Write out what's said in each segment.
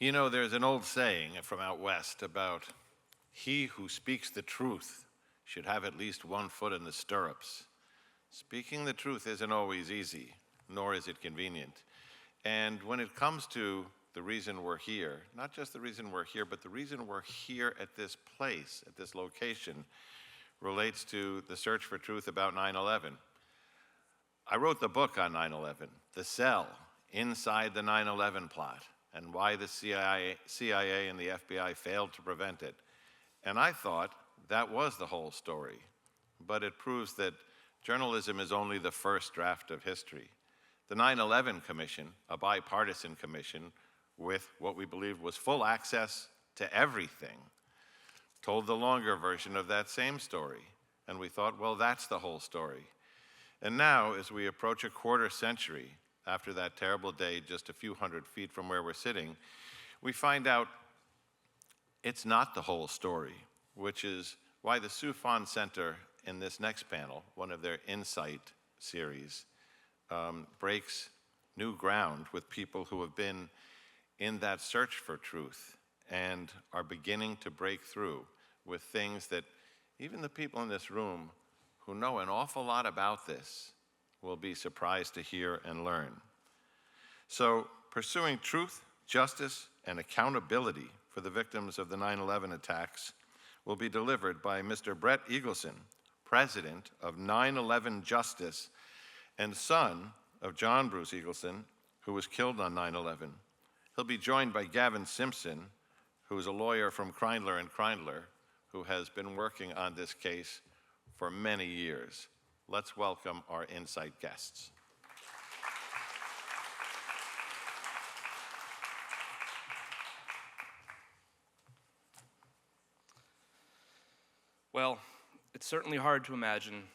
You know, there's an old saying from out west about he who speaks the truth should have at least one foot in the stirrups. Speaking the truth isn't always easy, nor is it convenient. And when it comes to the reason we're here, not just the reason we're here, but the reason we're here at this place, at this location, relates to the search for truth about 9/11. I wrote the book on 9/11, The Cell, Inside the 9/11 Plot, and why the CIA and the FBI failed to prevent it. And I thought that was the whole story. But it proves that journalism is only the first draft of history. The 9/11 Commission, a bipartisan commission with what we believed was full access to everything, told the longer version of that same story. And we thought, well, that's the whole story. And now, as we approach a quarter century after that terrible day, just a few hundred feet from where we're sitting, we find out it's not the whole story, which is why the Soufan Center in this next panel, one of their Insight series, breaks new ground with people who have been in that search for truth and are beginning to break through with things that even the people in this room who know an awful lot about this will be surprised to hear and learn. So, pursuing truth, justice, and accountability for the victims of the 9/11 attacks will be delivered by Mr. Brett Eagleson, president of 9/11 Justice and son of John Bruce Eagleson, who was killed on 9/11. He'll be joined by Gavin Simpson, who is a lawyer from Kreindler and Kreindler, who has been working on this case for many years. Let's welcome our Insight guests. Well, it's certainly hard to imagine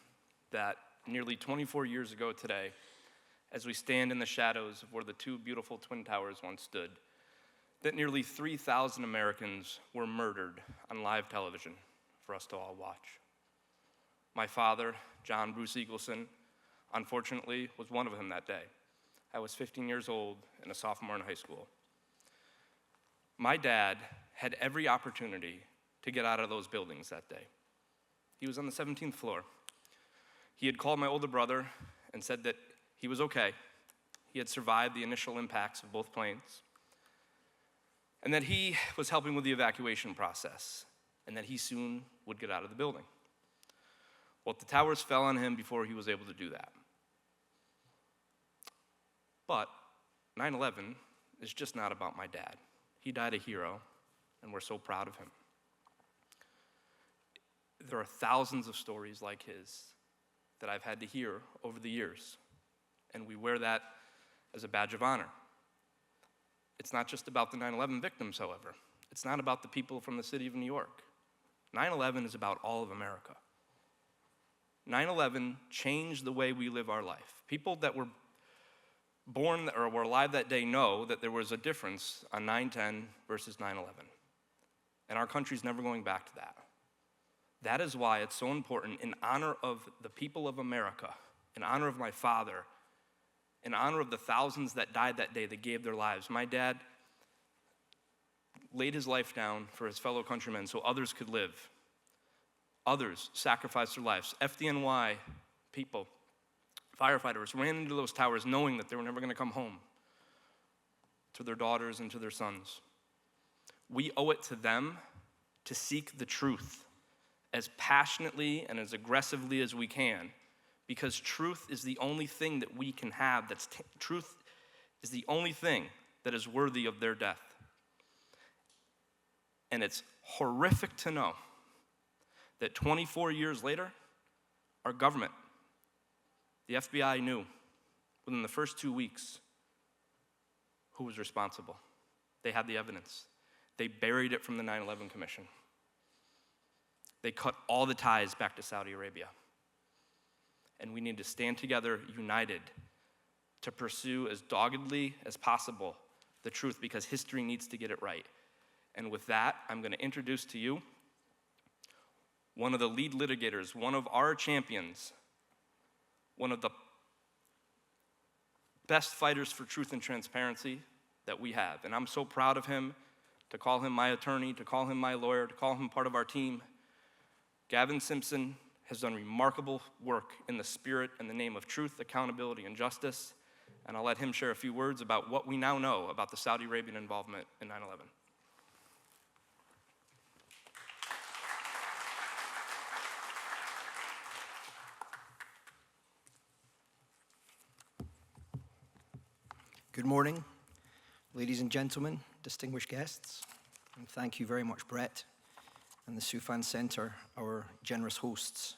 that nearly 24 years ago today, as we stand in the shadows of where the two beautiful Twin Towers once stood, that nearly 3,000 Americans were murdered on live television for us to all watch. My father, John Bruce Eagleson, unfortunately was one of them that day. I was 15 years old and a sophomore in high school. My dad had every opportunity to get out of those buildings that day. He was on the 17th floor. He had called my older brother and said that he was okay. He had survived the initial impacts of both planes, and that he was helping with the evacuation process, and that he soon would get out of the building. Well, the towers fell on him before he was able to do that. But 9/11 is just not about my dad. He died a hero, and we're so proud of him. There are thousands of stories like his that I've had to hear over the years, and we wear that as a badge of honor. It's not just about the 9/11 victims, however. It's not about the people from the city of New York. 9/11 is about all of America. 9/11 changed the way we live our life. People that were born or were alive that day know that there was a difference on 9/10 versus 9/11. And our country's never going back to that. That is why it's so important, in honor of the people of America, in honor of my father, in honor of the thousands that died that day, that gave their lives. My dad laid his life down for his fellow countrymen so others could live. Others sacrificed their lives. FDNY people, firefighters, ran into those towers knowing that they were never going to come home to their daughters and to their sons. We owe it to them to seek the truth as passionately and as aggressively as we can, because truth is the only thing that we can have. Truth is the only thing that is worthy of their death. And it's horrific to know that 24 years later, our government, the FBI, knew within the first 2 weeks who was responsible. They had the evidence. They buried it from the 9/11 Commission. They cut all the ties back to Saudi Arabia. And we need to stand together, united, to pursue as doggedly as possible the truth, because history needs to get it right. And with that, I'm going to introduce to you one of the lead litigators, one of our champions, one of the best fighters for truth and transparency that we have. And I'm so proud of him to call him my attorney, to call him my lawyer, to call him part of our team. Gavin Simpson has done remarkable work in the spirit and the name of truth, accountability, and justice. And I'll let him share a few words about what we now know about the Saudi Arabian involvement in 9/11. Good morning, ladies and gentlemen, distinguished guests, and thank you very much, Brett, and the Soufan Center, our generous hosts.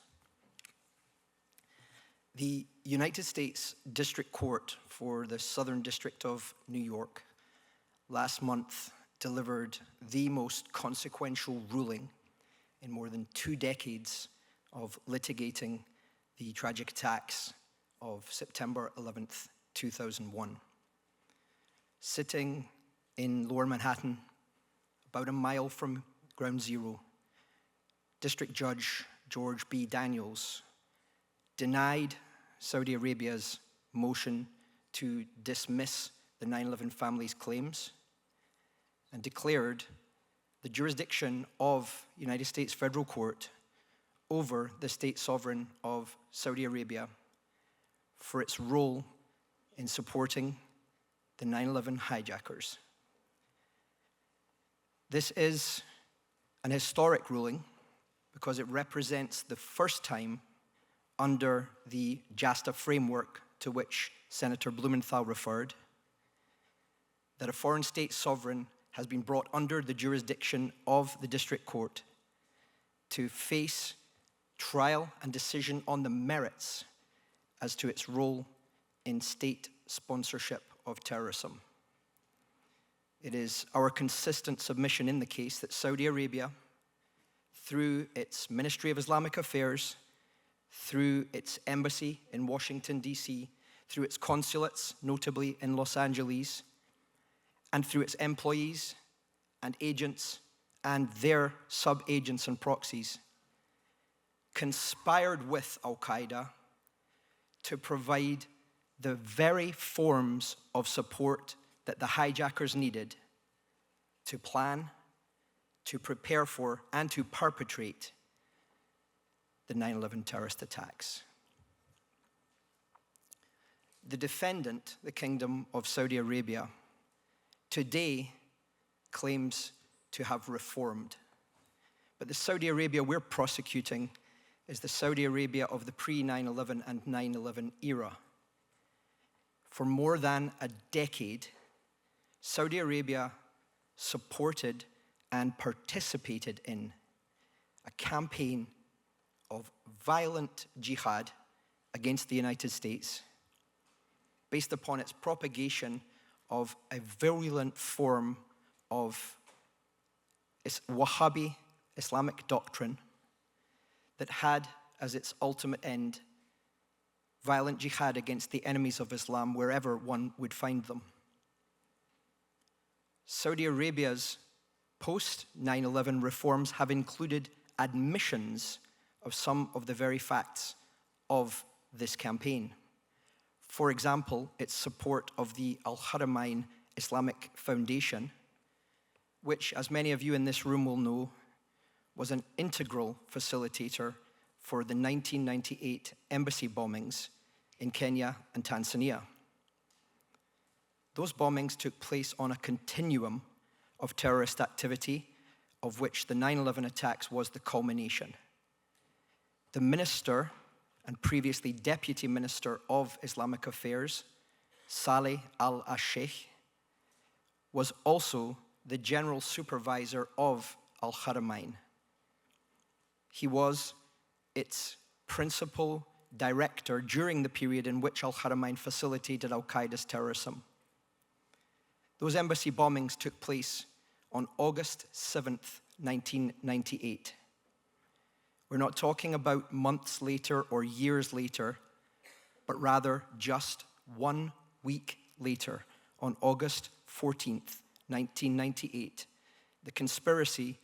The United States District Court for the Southern District of New York last month delivered the most consequential ruling in more than 2 decades of litigating the tragic attacks of September 11th, 2001. Sitting in Lower Manhattan, about a mile from Ground Zero, District Judge George B. Daniels denied Saudi Arabia's motion to dismiss the 9/11 family's claims and declared the jurisdiction of United States Federal Court over the state sovereign of Saudi Arabia for its role in supporting the 9/11 hijackers. This is an historic ruling because it represents the first time under the JASTA framework to which Senator Blumenthal referred that a foreign state sovereign has been brought under the jurisdiction of the district court to face trial and decision on the merits as to its role in state sponsorship of terrorism. It is our consistent submission in the case that Saudi Arabia, through its Ministry of Islamic Affairs, through its embassy in Washington, D.C., through its consulates, notably in Los Angeles, and through its employees and agents and their sub-agents and proxies, conspired with Al-Qaeda to provide the very forms of support that the hijackers needed to plan, to prepare for, and to perpetrate the 9/11 terrorist attacks. The defendant, the Kingdom of Saudi Arabia, today claims to have reformed. But the Saudi Arabia we're prosecuting is the Saudi Arabia of the pre-9/11 and 9/11 era. For more than a decade, Saudi Arabia supported and participated in a campaign of violent jihad against the United States based upon its propagation of a virulent form of Wahhabi Islamic doctrine that had as its ultimate end violent jihad against the enemies of Islam wherever one would find them. Saudi Arabia's post-9/11 reforms have included admissions of some of the very facts of this campaign. For example, its support of the Al-Haramain Islamic Foundation, which, as many of you in this room will know, was an integral facilitator for the 1998 embassy bombings in Kenya and Tanzania. Those bombings took place on a continuum of terrorist activity, of which the 9/11 attacks was the culmination. The minister and previously Deputy Minister of Islamic Affairs, Saleh al-Sheikh, was also the General Supervisor of Al-Haramain. He was its principal director during the period in which Al-Haramain facilitated Al-Qaeda's terrorism. Those embassy bombings took place on August 7th, 1998. We're not talking about months later or years later, but rather just 1 week later, on August 14th, 1998, the conspiracy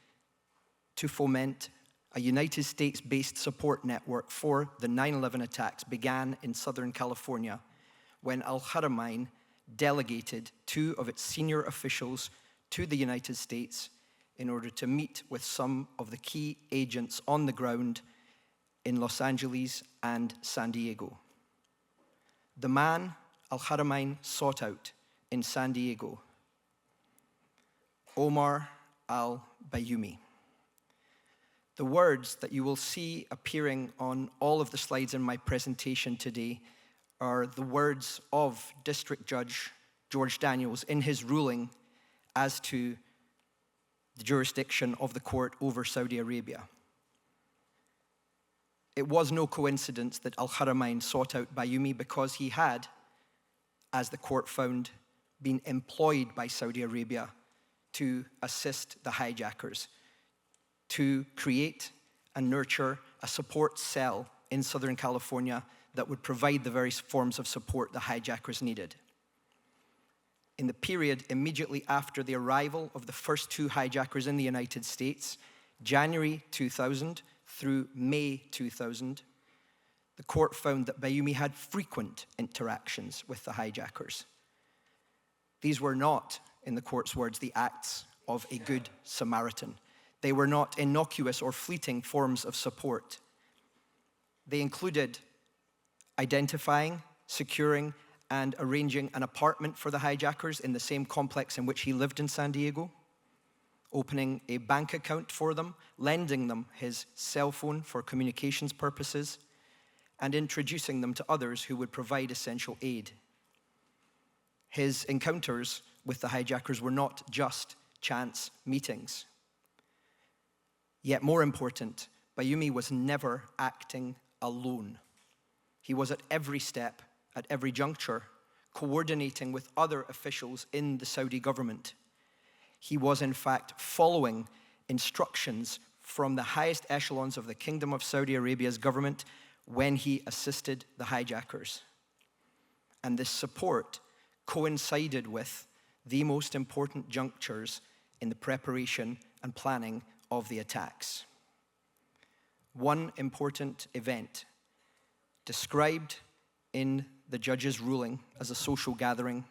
to foment a United States-based support network for the 9/11 attacks began in Southern California when Al-Haramain delegated 2 of its senior officials to the United States in order to meet with some of the key agents on the ground in Los Angeles and San Diego. The man Al-Haramain sought out in San Diego, Omar al-Bayoumi. The words that you will see appearing on all of the slides in my presentation today are the words of District Judge George Daniels in his ruling as to the jurisdiction of the court over Saudi Arabia. It was no coincidence that Al-Haramain sought out Bayoumi because he had, as the court found, been employed by Saudi Arabia to assist the hijackers, to create and nurture a support cell in Southern California that would provide the various forms of support the hijackers needed. In the period immediately after the arrival of the first 2 hijackers in the United States, January 2000 through May 2000, the court found that Bayoumi had frequent interactions with the hijackers. These were not, in the court's words, the acts of a good Samaritan. They were not innocuous or fleeting forms of support. They included identifying, securing, and arranging an apartment for the hijackers in the same complex in which he lived in San Diego, opening a bank account for them, lending them his cell phone for communications purposes, and introducing them to others who would provide essential aid. His encounters with the hijackers were not just chance meetings. Yet more important, Bayoumi was never acting alone. He was at every step, at every juncture, coordinating with other officials in the Saudi government. He was, in fact, following instructions from the highest echelons of the Kingdom of Saudi Arabia's government when he assisted the hijackers. And this support coincided with the most important junctures in the preparation and planning of the attacks. One important event described in the judge's ruling as a social gathering,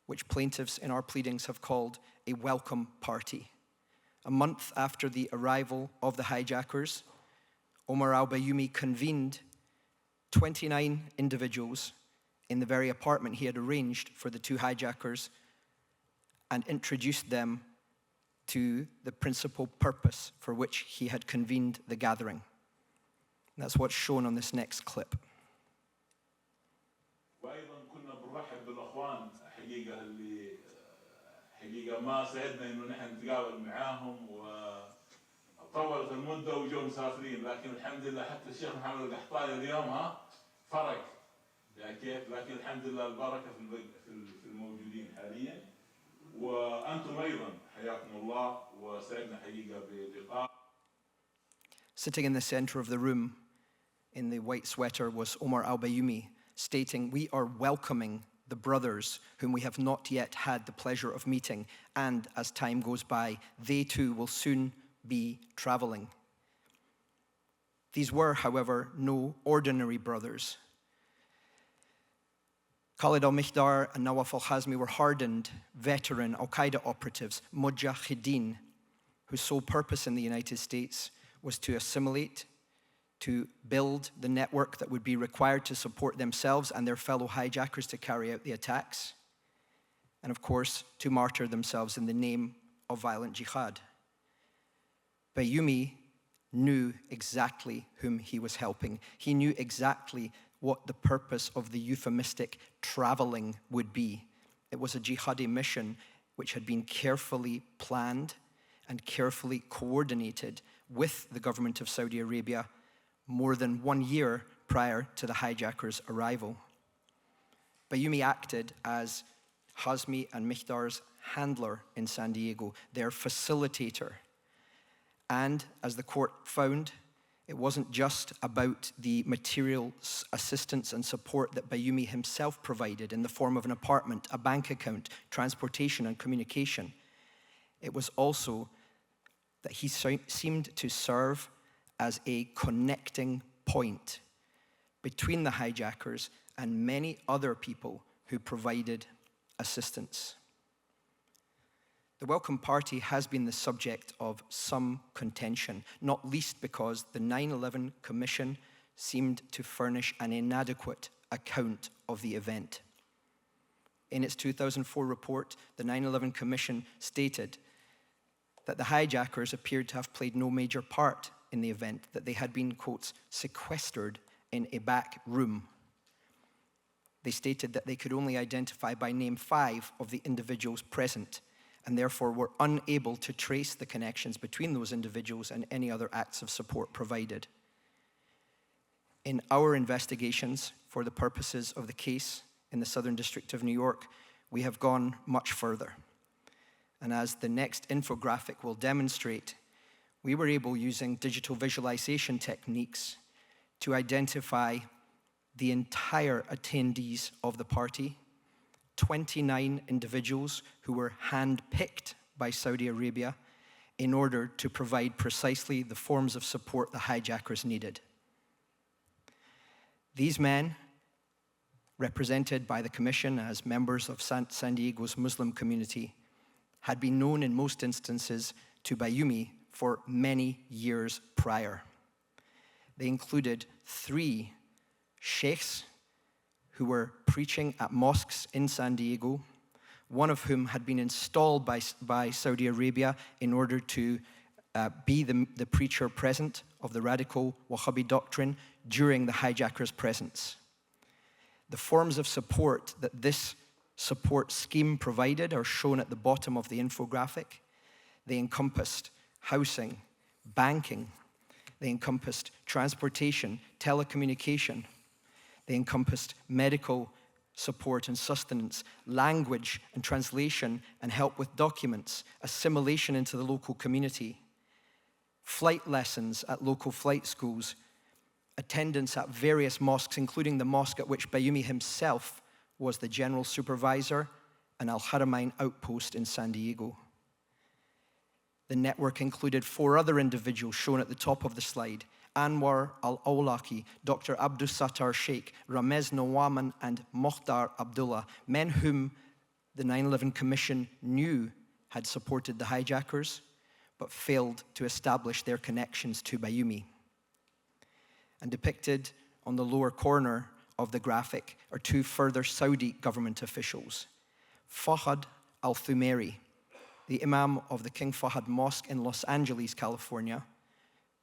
which plaintiffs in our pleadings have called a welcome party. A month after the arrival of the hijackers, Omar al-Bayoumi convened 29 individuals in the very apartment he had arranged for the 2 hijackers and introduced them to the principal purpose for which he had convened the gathering. And that's what's shown on this next clip. وايضا كنا بنرحب بالاخوان حقيقه ما سعدنا انه نحن نتقابل معاهم وطولت المده وجو مسافرين لكن الحمد لله حتى الشيخ محمد القحطاني اليوم فرق كيف لكن الحمد لله البركه في الموجودين حاليا وانتم ايضا حياكم الله وسعدنا حقيقه بلقاء. Sitting in the center of the room in the white sweater was Omar al-Bayoumi, stating, "We are welcoming the brothers whom we have not yet had the pleasure of meeting, and as time goes by, they too will soon be traveling." These were, however, no ordinary brothers. Khalid al-Mihdar and Nawaf al-Hazmi were hardened, veteran al-Qaeda operatives, mujahideen, whose sole purpose in the United States was to assimilate, to build the network that would be required to support themselves and their fellow hijackers to carry out the attacks, and of course, to martyr themselves in the name of violent jihad. Bayoumi knew exactly whom he was helping. He knew exactly what the purpose of the euphemistic traveling would be. It was a jihadi mission which had been carefully planned and carefully coordinated with the government of Saudi Arabia more than 1 year prior to the hijackers' arrival. Bayoumi acted as Hazmi and Mihdar's handler in San Diego, their facilitator. And as the court found, it wasn't just about the material assistance and support that Bayoumi himself provided in the form of an apartment, a bank account, transportation, and communication. It was also that he seemed to serve as a connecting point between the hijackers and many other people who provided assistance. The Welcome Party has been the subject of some contention, not least because the 9/11 Commission seemed to furnish an inadequate account of the event. In its 2004 report, the 9/11 Commission stated that the hijackers appeared to have played no major part in the event, that they had been, quotes, sequestered in a back room. They stated that they could only identify by name 5 of the individuals present, and therefore were unable to trace the connections between those individuals and any other acts of support provided. In our investigations, for the purposes of the case in the Southern District of New York, we have gone much further. And as the next infographic will demonstrate, we were able, using digital visualization techniques, to identify the entire attendees of the party, 29 individuals who were handpicked by Saudi Arabia in order to provide precisely the forms of support the hijackers needed. These men, represented by the Commission as members of San Diego's Muslim community, had been known in most instances to Bayoumi for many years prior. They included 3 sheikhs who were preaching at mosques in San Diego, one of whom had been installed by Saudi Arabia in order to be the preacher present of the radical Wahhabi doctrine during the hijackers' presence. The forms of support that this support scheme provided are shown at the bottom of the infographic. They encompassed housing, banking. They encompassed transportation, telecommunication. They encompassed medical support and sustenance, language and translation and help with documents, assimilation into the local community, flight lessons at local flight schools, attendance at various mosques, including the mosque at which Bayoumi himself was the general supervisor, an Al-Haramain outpost in San Diego. The network included 4 other individuals shown at the top of the slide: Anwar Al-Awlaki, Dr. Abdus Sattar Sheikh, Ramez Nawaman, and Mokhtar Abdullah, men whom the 9/11 Commission knew had supported the hijackers, but failed to establish their connections to Bayoumi. And depicted on the lower corner of the graphic are 2 further Saudi government officials: Fahad Al-Thumairi, the Imam of the King Fahad Mosque in Los Angeles, California,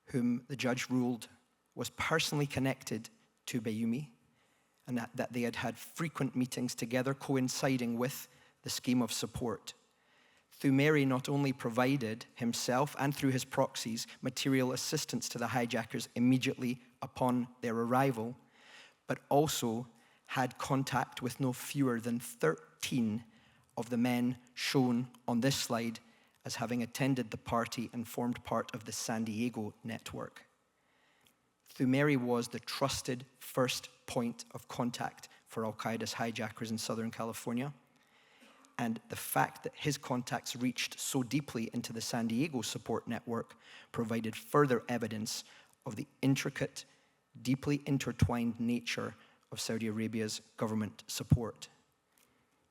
whom the judge ruled was personally connected to Bayoumi, and that they had had frequent meetings together coinciding with the scheme of support. Thumairi not only provided himself and through his proxies material assistance to the hijackers immediately upon their arrival, but also had contact with no fewer than 13 of the men shown on this slide as having attended the party and formed part of the San Diego network. Thumairi was the trusted first point of contact for Al-Qaeda's hijackers in Southern California, and the fact that his contacts reached so deeply into the San Diego support network provided further evidence of the intricate, deeply intertwined nature of Saudi Arabia's government support.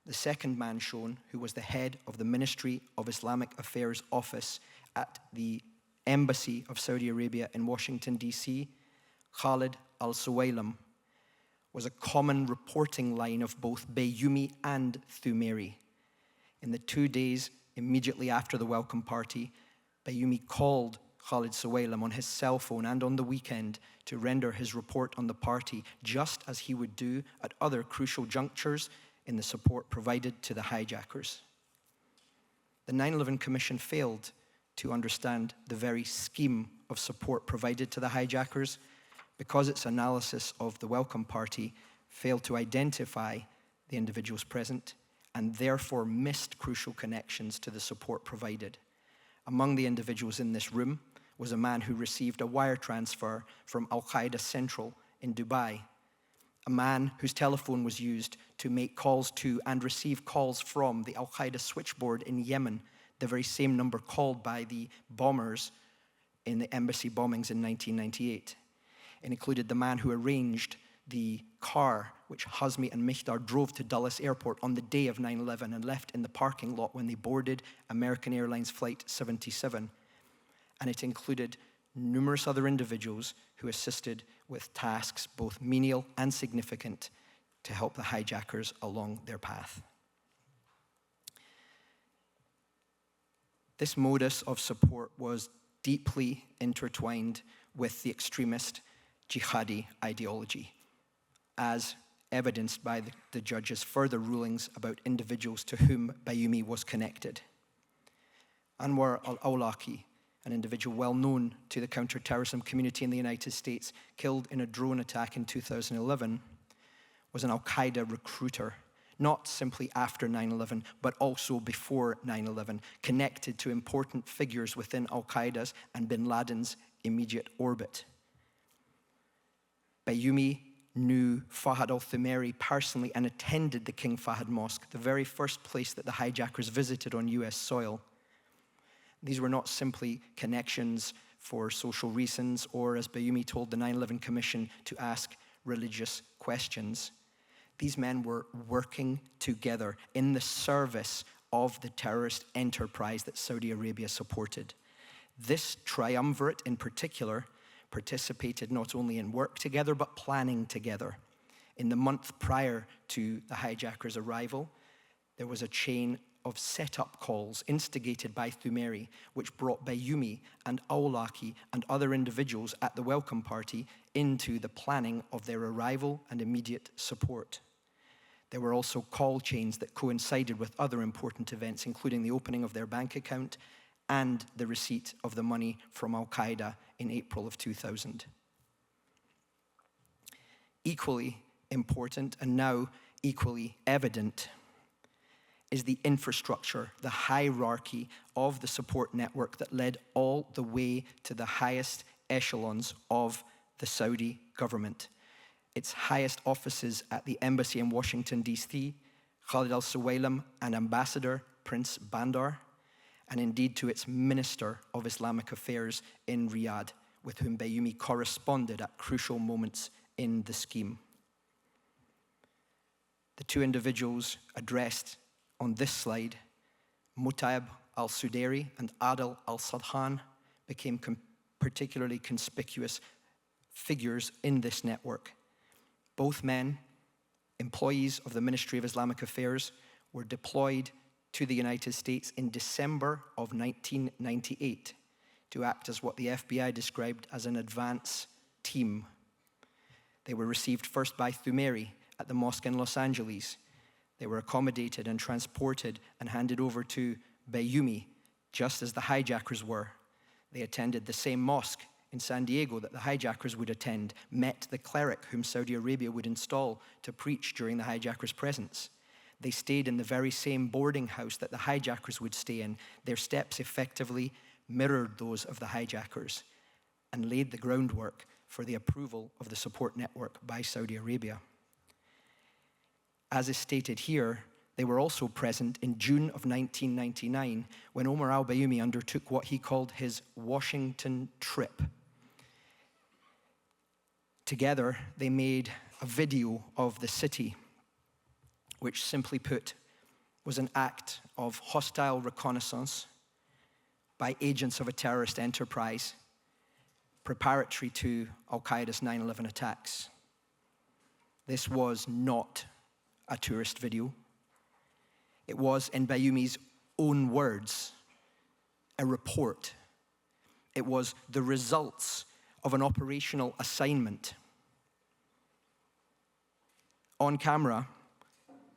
The second man shown, who was the head of the Ministry of Islamic Affairs office at the Embassy of Saudi Arabia in Washington, D.C., Khalid al-Suwailam, was a common reporting line of both Bayoumi and Thumairi. In the 2 days immediately after the welcome party, Bayoumi called Khalid Suwailam on his cell phone and on the weekend to render his report on the party, just as he would do at other crucial junctures in the support provided to the hijackers. The 9/11 Commission failed to understand the very scheme of support provided to the hijackers because its analysis of the welcome party failed to identify the individuals present and therefore missed crucial connections to the support provided. Among the individuals in this room was a man who received a wire transfer from Al-Qaeda Central in Dubai, a man whose telephone was used to make calls to and receive calls from the Al-Qaeda switchboard in Yemen, the very same number called by the bombers in the embassy bombings in 1998. It included the man who arranged the car which Hazmi and Mihdar drove to Dulles Airport on the day of 9/11 and left in the parking lot when they boarded American Airlines Flight 77. And it included numerous other individuals who assisted with tasks both menial and significant to help the hijackers along their path. This modus of support was deeply intertwined with the extremist jihadi ideology, as evidenced by the judge's further rulings about individuals to whom Bayoumi was connected. Anwar al-Awlaki, an individual well known to the counterterrorism community in the United States, killed in a drone attack in 2011, was an al-Qaeda recruiter, not simply after 9/11, but also before 9/11, connected to important figures within al-Qaeda's and bin Laden's immediate orbit. Bayoumi knew Fahad al-Thumairi personally and attended the King Fahad Mosque, the very first place that the hijackers visited on US soil. These were not simply connections for social reasons or, as Bayoumi told the 9/11 Commission, to ask religious questions. These men were working together in the service of the terrorist enterprise that Saudi Arabia supported. This triumvirate in particular participated not only in work together, but planning together. In the month prior to the hijackers' arrival, there was a chain of set-up calls instigated by Thumairi, which brought Bayoumi and Awlaki and other individuals at the welcome party into the planning of their arrival and immediate support. There were also call chains that coincided with other important events, including the opening of their bank account and the receipt of the money from al-Qaeda in April of 2000. Equally important, and now equally evident, is the infrastructure, the hierarchy of the support network that led all the way to the highest echelons of the Saudi government. Its highest offices at the embassy in Washington, D.C., Khalid al-Suwailam and Ambassador Prince Bandar, and indeed to its Minister of Islamic Affairs in Riyadh, with whom Bayoumi corresponded at crucial moments in the scheme. The two individuals addressed on this slide, Mutaib al-Sudairi and Adil al-Sadhan, became particularly conspicuous figures in this network. Both men, employees of the Ministry of Islamic Affairs, were deployed to the United States in December of 1998 to act as what the FBI described as an advance team. They were received first by Thumairi at the mosque in Los Angeles. They were accommodated and transported and handed over to Bayoumi, just as the hijackers were. They attended the same mosque in San Diego that the hijackers would attend, met the cleric whom Saudi Arabia would install to preach during the hijackers' presence. They stayed in the very same boarding house that the hijackers would stay in. Their steps effectively mirrored those of the hijackers and laid the groundwork for the approval of the support network by Saudi Arabia. As is stated here, they were also present in June of 1999 when Omar al-Bayoumi undertook what he called his Washington trip. Together, they made a video of the city, which simply put was an act of hostile reconnaissance by agents of a terrorist enterprise preparatory to al-Qaeda's 9/11 attacks. This was not a tourist video. It was, in Bayoumi's own words, a report. It was the results of an operational assignment. On camera,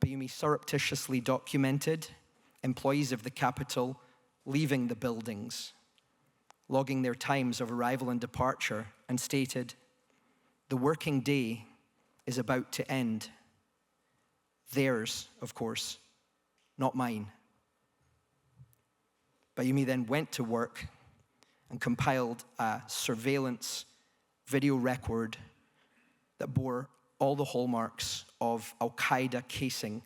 Bayoumi surreptitiously documented employees of the capital leaving the buildings, logging their times of arrival and departure, and stated, "The working day is about to end. Theirs, of course, not mine." Bayoumi then went to work and compiled a surveillance video record that bore all the hallmarks of al-Qaeda casing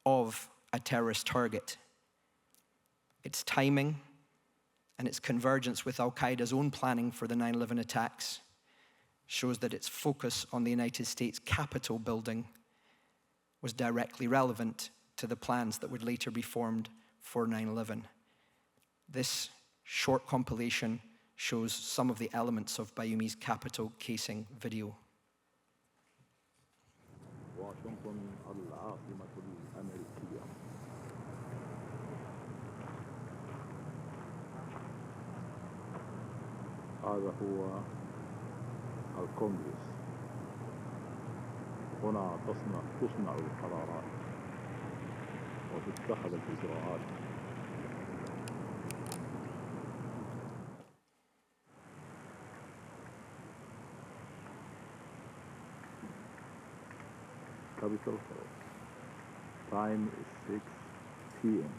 of a terrorist target. Its timing and its convergence with al-Qaeda's own planning for the 9/11 attacks shows that its focus on the United States Capitol building was directly relevant to the plans that would later be formed for 9/11. This short compilation shows some of the elements of Bayoumie's Capitol casing video. واشنطن العاصمة الأمريكية. هذا هو الكونغرس. هنا تصنع القرارات وتتخذ الإجراءات. Capitol Hill. Time is 6 p.m.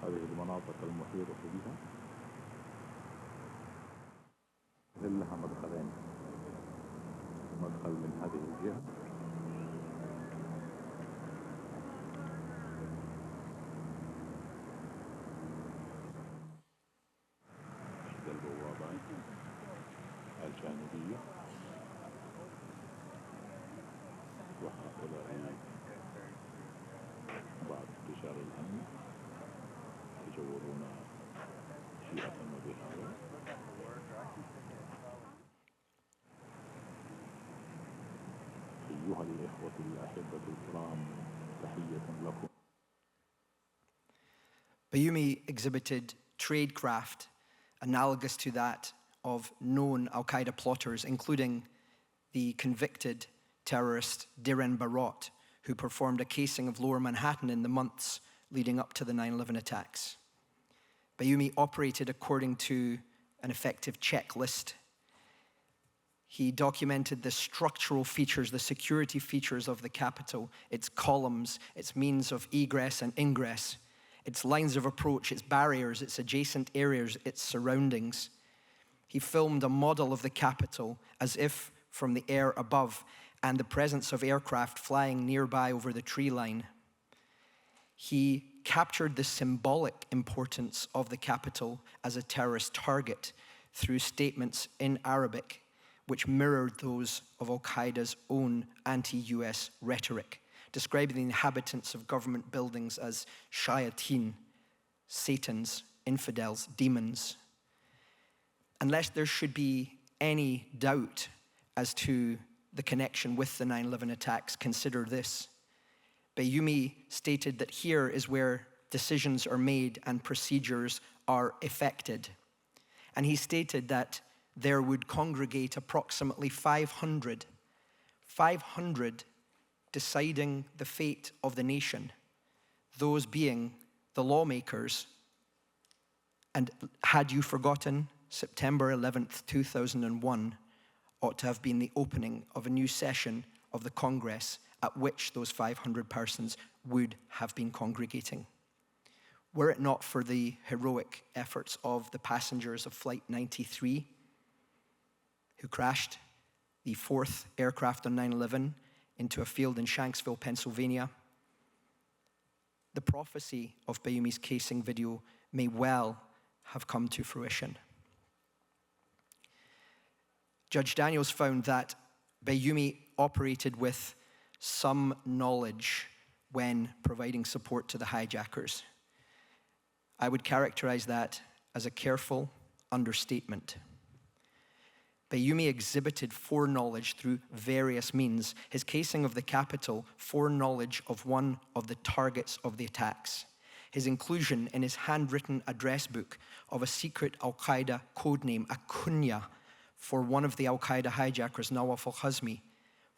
هذه المناطق المحيطة بها لها مدخلين، مدخل من هذه الجهة إحدى البوابات الجانبية، وهؤلاء بعض رجال الأمن يجورون شيئة وبهذا. أيها الإخوة الأحبة الكرام، تحية لكم. Bayoumie exhibited tradecraft analogous to that of known al-Qaeda plotters, including the convicted terrorist Diren Barot, who performed a casing of Lower Manhattan in the months leading up to the 9/11 attacks. Bayoumie operated according to an effective checklist. He documented the structural features, the security features of the Capitol, its columns, its means of egress and ingress, its lines of approach, its barriers, its adjacent areas, its surroundings. He filmed a model of the Capitol as if from the air above and the presence of aircraft flying nearby over the tree line. He captured the symbolic importance of the Capitol as a terrorist target through statements in Arabic, which mirrored those of al-Qaeda's own anti-US rhetoric, describing the inhabitants of government buildings as shayateen, Satans, infidels, demons. Unless there should be any doubt as to the connection with the 9/11 attacks, consider this. Bayoumie stated that here is where decisions are made and procedures are effected. And he stated that there would congregate approximately 500 deciding the fate of the nation, those being the lawmakers. And had you forgotten, September 11th, 2001 ought to have been the opening of a new session of the Congress at which those 500 persons would have been congregating. Were it not for the heroic efforts of the passengers of Flight 93, who crashed the 4th aircraft on 9/11 into a field in Shanksville, Pennsylvania, the prophecy of Bayoumie's casing video may well have come to fruition. Judge Daniels found that Bayoumie operated with some knowledge when providing support to the hijackers. I would characterize that as a careful understatement. Bayoumie exhibited foreknowledge through various means. His casing of the Capitol, foreknowledge of one of the targets of the attacks. His inclusion in his handwritten address book of a secret al-Qaeda codename, a kunya, for one of the al-Qaeda hijackers, Nawaf al-Hazmi,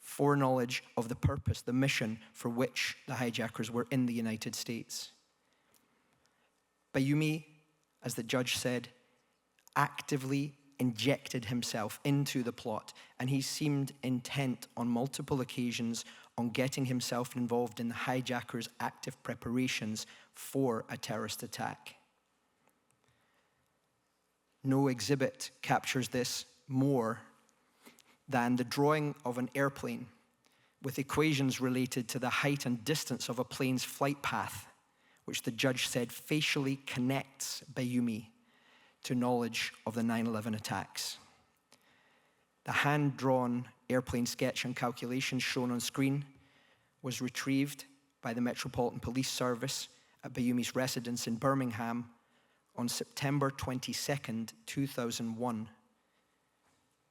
foreknowledge of the purpose, the mission for which the hijackers were in the United States. Bayoumie, as the judge said, actively injected himself into the plot, and he seemed intent on multiple occasions on getting himself involved in the hijackers' active preparations for a terrorist attack. No exhibit captures this more than the drawing of an airplane with equations related to the height and distance of a plane's flight path, which the judge said facially connects Bayoumi to knowledge of the 9/11 attacks. The hand-drawn airplane sketch and calculations shown on screen was retrieved by the Metropolitan Police Service at Bayoumi's residence in Birmingham on September 22nd, 2001,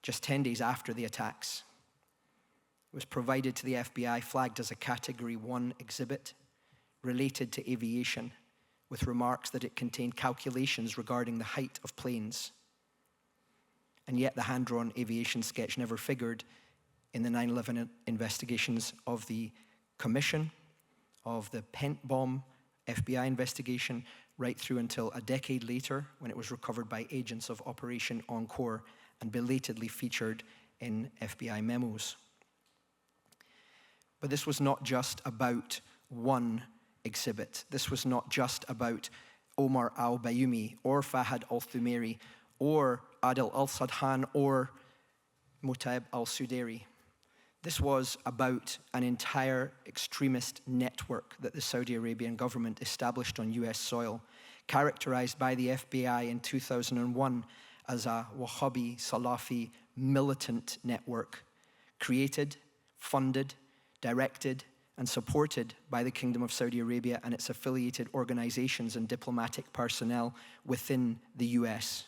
just 10 days after the attacks. It was provided to the FBI, flagged as a Category 1 exhibit related to aviation, with remarks that it contained calculations regarding the height of planes. And yet the hand-drawn aviation sketch never figured in the 9/11 investigations of the Commission, of the Pent Bomb FBI investigation, right through until a decade later when it was recovered by agents of Operation Encore and belatedly featured in FBI memos. But this was not just about one exhibit. This was not just about Omar al-Bayoumi or Fahad al-Thumairi or Adil al-Sadhan or Mutaib al-Sudairi. This was about an entire extremist network that the Saudi Arabian government established on US soil, characterized by the FBI in 2001 as a Wahhabi Salafi militant network, created, funded, directed, and supported by the Kingdom of Saudi Arabia and its affiliated organizations and diplomatic personnel within the US.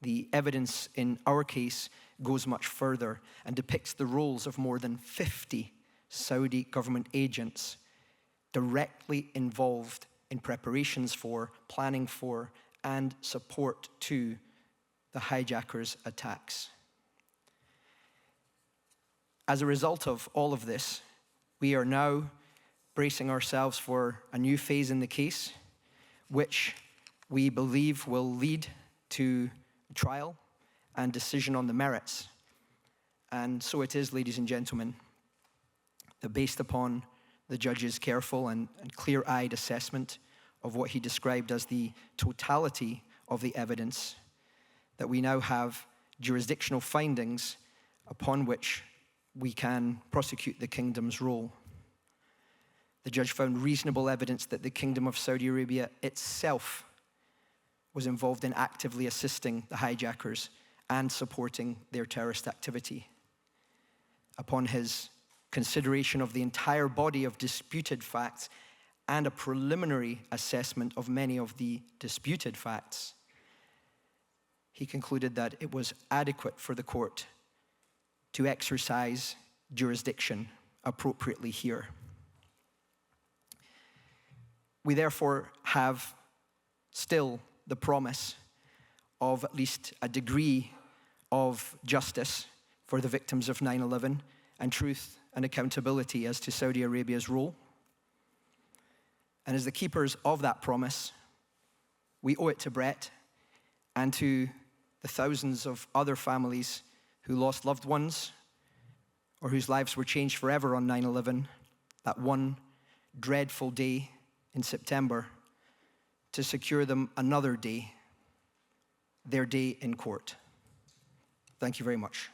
The evidence in our case goes much further and depicts the roles of more than 50 Saudi government agents directly involved in preparations for, planning for, and support to the hijackers' attacks. As a result of all of this, we are now bracing ourselves for a new phase in the case, which we believe will lead to trial and decision on the merits. And so it is, ladies and gentlemen, that based upon the judge's careful and clear-eyed assessment of what he described as the totality of the evidence, that we now have jurisdictional findings upon which we can prosecute the kingdom's role. The judge found reasonable evidence that the Kingdom of Saudi Arabia itself was involved in actively assisting the hijackers and supporting their terrorist activity. Upon his consideration of the entire body of disputed facts and a preliminary assessment of many of the disputed facts, he concluded that it was adequate for the court to exercise jurisdiction appropriately here. We therefore have still the promise of at least a degree of justice for the victims of 9/11 and truth and accountability as to Saudi Arabia's role. And as the keepers of that promise, we owe it to Brett and to the thousands of other families who lost loved ones or whose lives were changed forever on 9/11, that one dreadful day in September, to secure them another day, their day in court. Thank you very much.